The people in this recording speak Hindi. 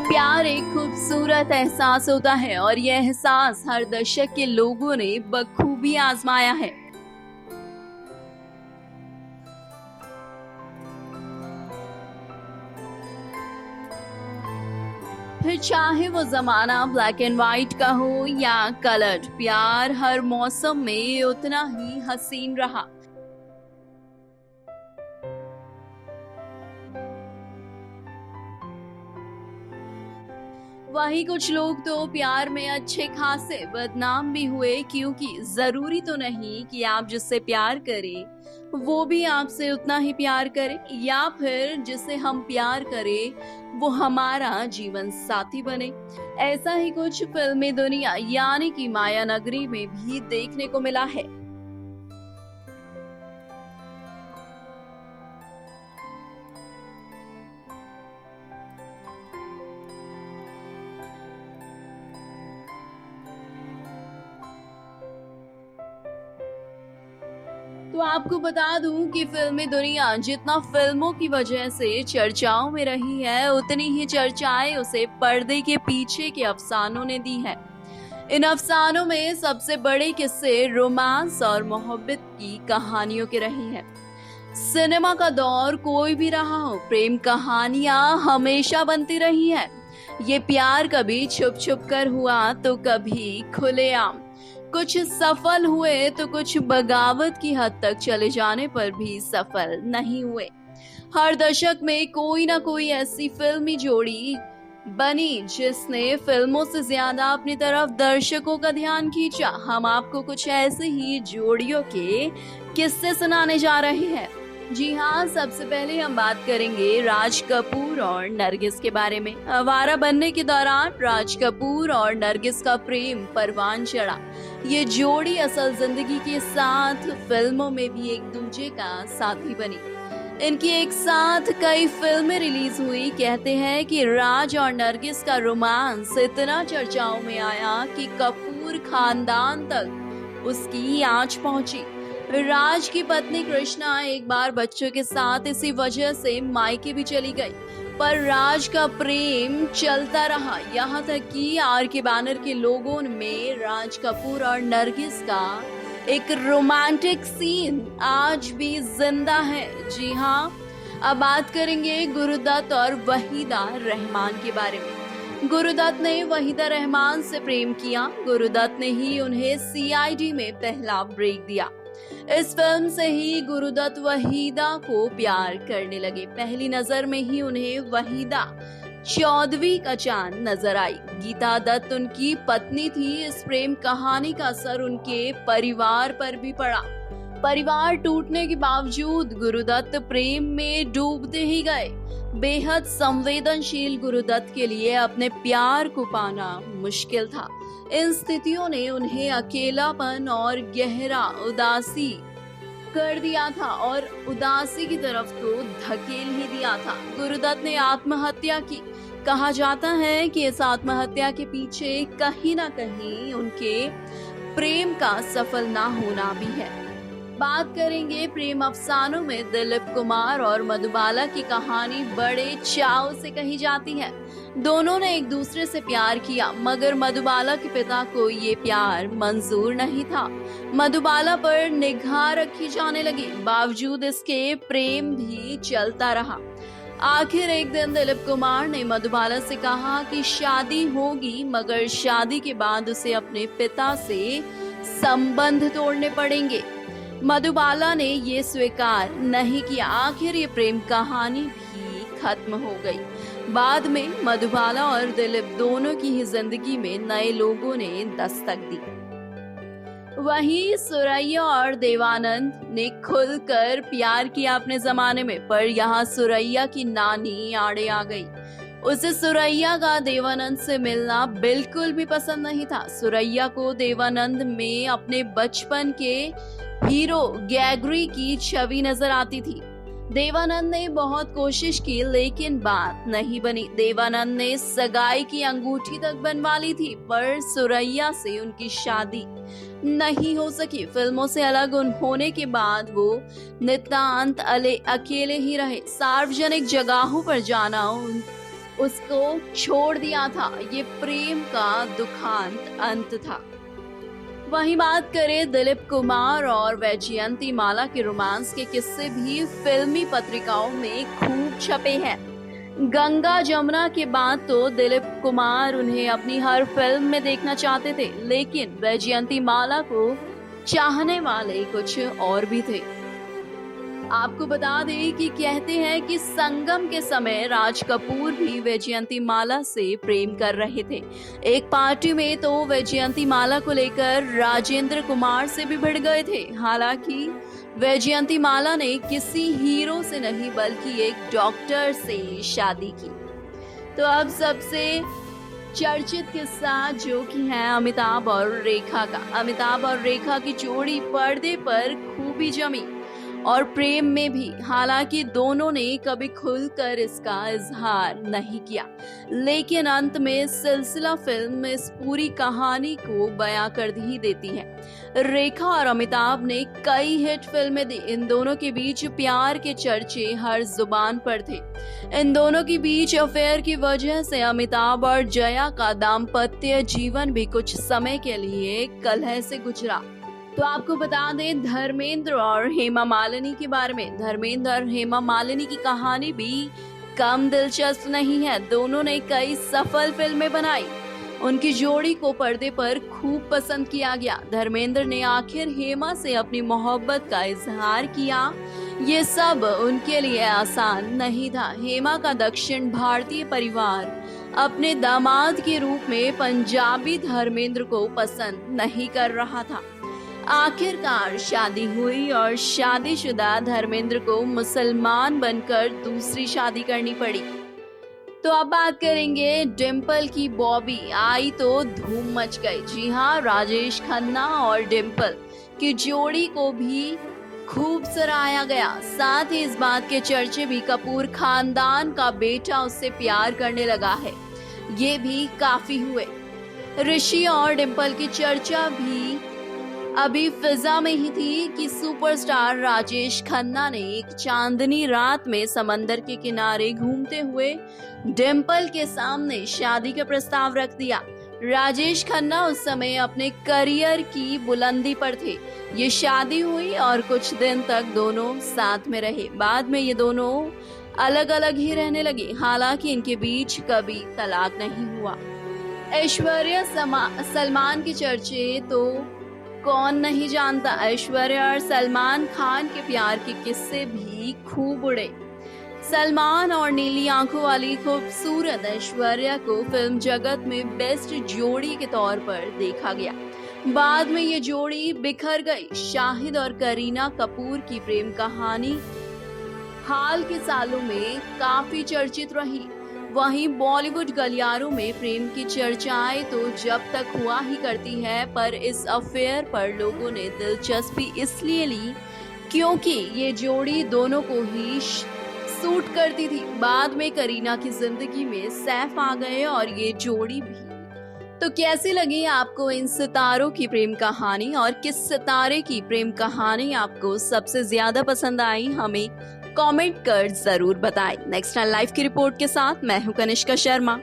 प्यार एक खूबसूरत एहसास होता है और यह एहसास हर दशक के लोगों ने बखूबी आजमाया है। फिर चाहे वो जमाना ब्लैक एंड व्हाइट का हो या कलर्ड, प्यार हर मौसम में उतना ही हसीन रहा। वही कुछ लोग तो प्यार में अच्छे खासे बदनाम भी हुए, क्योंकि जरूरी तो नहीं कि आप जिससे प्यार करें वो भी आपसे उतना ही प्यार करे, या फिर जिसे हम प्यार करें वो हमारा जीवन साथी बने। ऐसा ही कुछ फिल्मी दुनिया यानी कि माया नगरी में भी देखने को मिला है। तो आपको बता दूं कि फिल्मी दुनिया जितना फिल्मों की वजह से चर्चाओं में रही है, उतनी ही चर्चाएं उसे पर्दे के पीछे के अफसानों ने दी है। इन अफसानों में सबसे बड़े किस्से रोमांस और मोहब्बत की कहानियों के रही हैं। सिनेमा का दौर कोई भी रहा हो, प्रेम कहानियां हमेशा बनती रही हैं। ये प्यार कभी छुप छुप कर हुआ तो कभी खुलेआम, कुछ सफल हुए तो कुछ बगावत की हद तक चले जाने पर भी सफल नहीं हुए। हर दशक में कोई ना कोई ऐसी फिल्मी जोड़ी बनी जिसने फिल्मों से ज्यादा अपनी तरफ दर्शकों का ध्यान खींचा। हम आपको कुछ ऐसे ही जोड़ियों के किस्से सुनाने जा रहे हैं। जी हाँ, सबसे पहले हम बात करेंगे राज कपूर और नरगिस के बारे में। आवारा बनने के दौरान राज कपूर और नरगिस का प्रेम परवान चढ़ा। ये जोड़ी असल जिंदगी के साथ फिल्मों में भी एक दूसरे का साथी बनी। इनकी एक साथ कई फिल्में रिलीज हुई। कहते हैं कि राज और नरगिस का रोमांस इतना चर्चाओं में आया कि कपूर खानदान तक उसकी आंच पहुंची। राज की पत्नी कृष्णा एक बार बच्चों के साथ इसी वजह से मायके भी चली गई, पर राज का प्रेम चलता रहा। यहाँ तक कि आर के बैनर के लोगों में राज कपूर और नरगिस का एक रोमांटिक सीन आज भी जिंदा है। जी हाँ, अब बात करेंगे गुरुदत्त और वहीदा रहमान के बारे में। गुरुदत्त ने वहीदा रहमान से प्रेम किया। गुरुदत्त ने ही उन्हें सीआईडी में पहला ब्रेक दिया। इस फिल्म से ही गुरुदत्त वहीदा को प्यार करने लगे। पहली नजर में ही उन्हें वहीदा चौदहवीं का चांद नजर आई। गीता दत्त उनकी पत्नी थी। इस प्रेम कहानी का असर उनके परिवार पर भी पड़ा। परिवार टूटने के बावजूद गुरुदत्त प्रेम में डूबते ही गए। बेहद संवेदनशील गुरुदत्त के लिए अपने प्यार को पाना मुश्किल था। इन स्थितियों ने उन्हें अकेलापन और गहरा उदासी कर दिया था और उदासी की तरफ तो धकेल ही दिया था। गुरुदत्त ने आत्महत्या की। कहा जाता है कि इस आत्महत्या के पीछे कहीं ना कहीं उनके प्रेम का सफल ना होना भी है। बात करेंगे प्रेम अफसानों में दिलीप कुमार और मधुबाला की कहानी बड़े चाव से कही जाती है। दोनों ने एक दूसरे से प्यार किया, मगर मधुबाला के पिता को ये प्यार मंजूर नहीं था। मधुबाला पर निगाह रखी जाने लगी, बावजूद इसके प्रेम भी चलता रहा। आखिर एक दिन दिलीप कुमार ने मधुबाला से कहा कि शादी होगी, मगर शादी के बाद उसे अपने पिता से संबंध तोड़ने पड़ेंगे। मधुबाला ने ये स्वीकार नहीं किया। आखिर ये प्रेम कहानी भी खत्म हो गई। बाद में मधुबाला और दिलीप दोनों की ही जिंदगी में नए लोगों ने दस्तक दी। वहीं सुरैया और देवानंद ने खुलकर प्यार किया अपने जमाने में, पर यहाँ सुरैया की नानी आड़े आ गई। उसे सुरैया का देवानंद से मिलना बिल्कुल भी पसंद नहीं था। सुरैया को देवानंद में अपने बचपन के हीरो गैगरी की छवि नजर आती थी। देवानंद ने बहुत कोशिश की, लेकिन बात नहीं बनी। देवानंद ने सगाई की अंगूठी तक बनवा ली थी, पर सुरैया से उनकी शादी नहीं हो सकी। फिल्मों से अलग होने के बाद वो नितांत अकेले ही रहे। सार्वजनिक जगहों पर जाना उसको छोड़ दिया था। ये प्रेम का दुखांत अंत था। वहीं बात करें दिलीप कुमार और वैजयंती माला के रोमांस के किस्से भी फिल्मी पत्रिकाओं में खूब छपे हैं। गंगा जमुना के बाद तो दिलीप कुमार उन्हें अपनी हर फिल्म में देखना चाहते थे, लेकिन वैजयंती माला को चाहने वाले कुछ और भी थे। आपको बता दें कि कहते हैं कि संगम के समय राज कपूर भी वैजयंती माला से प्रेम कर रहे थे। एक पार्टी में तो वैजयंती माला को लेकर राजेंद्र कुमार से भी भिड़ गए थे। हालांकि वैजयंती माला ने किसी हीरो से नहीं बल्कि एक डॉक्टर से शादी की। तो अब सबसे चर्चित किस्सा जो कि है अमिताभ और रेखा का। अमिताभ और रेखा की जोड़ी पर्दे पर खूबी जमी और प्रेम में भी। हालांकि दोनों ने कभी खुलकर इसका इजहार नहीं किया, लेकिन अंत में सिलसिला फिल्म इस पूरी कहानी को बयां कर ही देती है। रेखा और अमिताभ ने कई हिट फिल्में दी। इन दोनों के बीच प्यार के चर्चे हर जुबान पर थे। इन दोनों के बीच अफेयर की वजह से अमिताभ और जया का दाम्पत्य जीवन भी कुछ समय के लिए कलह से गुजरा। तो आपको बता दें धर्मेंद्र और हेमा मालिनी के बारे में। धर्मेंद्र और हेमा मालिनी की कहानी भी कम दिलचस्प नहीं है। दोनों ने कई सफल फिल्में बनाई। उनकी जोड़ी को पर्दे पर खूब पसंद किया गया। धर्मेंद्र ने आखिर हेमा से अपनी मोहब्बत का इजहार किया। ये सब उनके लिए आसान नहीं था। हेमा का दक्षिण भारतीय परिवार अपने दामाद के रूप में पंजाबी धर्मेंद्र को पसंद नहीं कर रहा था। आखिरकार शादी हुई और शादीशुदा धर्मेंद्र को मुसलमान बनकर दूसरी शादी करनी पड़ी। तो अब बात करेंगे डिम्पल की। बॉबी आई तो धूम मच गई। जी हाँ, राजेश खन्ना और डिम्पल की जोड़ी को भी खूब सराहा गया। साथ ही इस बात के चर्चे भी कपूर खानदान का बेटा उससे प्यार करने लगा है, ये भी काफी हुए। ऋषि और डिम्पल की चर्चा भी अभी फिजा में ही थी कि सुपरस्टार राजेश खन्ना ने एक चांदनी रात में समंदर के किनारे घूमते हुए डिम्पल के सामने शादी का प्रस्ताव रख दिया। राजेश खन्ना उस समय अपने करियर की बुलंदी पर थे। ये शादी हुई और कुछ दिन तक दोनों साथ में रहे। बाद में ये दोनों अलग अलग ही रहने लगे। हालांकि इनके बीच कभी तलाक नहीं हुआ। ऐश्वर्या सलमान के चर्चे तो कौन नहीं जानता। ऐश्वर्या और सलमान खान के प्यार के किस्से भी खूब उड़े। सलमान और नीली आंखों वाली खूबसूरत ऐश्वर्या को फिल्म जगत में बेस्ट जोड़ी के तौर पर देखा गया। बाद में ये जोड़ी बिखर गई। शाहिद और करीना कपूर की प्रेम कहानी हाल के सालों में काफी चर्चित रही। वहीं बॉलीवुड गलियारों में प्रेम की चर्चाएं तो जब तक हुआ ही करती है, पर इस अफेयर पर लोगों ने दिलचस्पी इसलिए ली क्योंकि ये जोड़ी दोनों को ही सूट करती थी। बाद में करीना की जिंदगी में सैफ आ गए और ये जोड़ी भी। तो कैसी लगी आपको इन सितारों की प्रेम कहानी और किस सितारे की प्रेम कहानी आपको सबसे ज्यादा पसंद आई, हमें कमेंट कर जरूर बताएं। नेक्स्ट टाइम लाइव की रिपोर्ट के साथ मैं हूं कनिष्का शर्मा।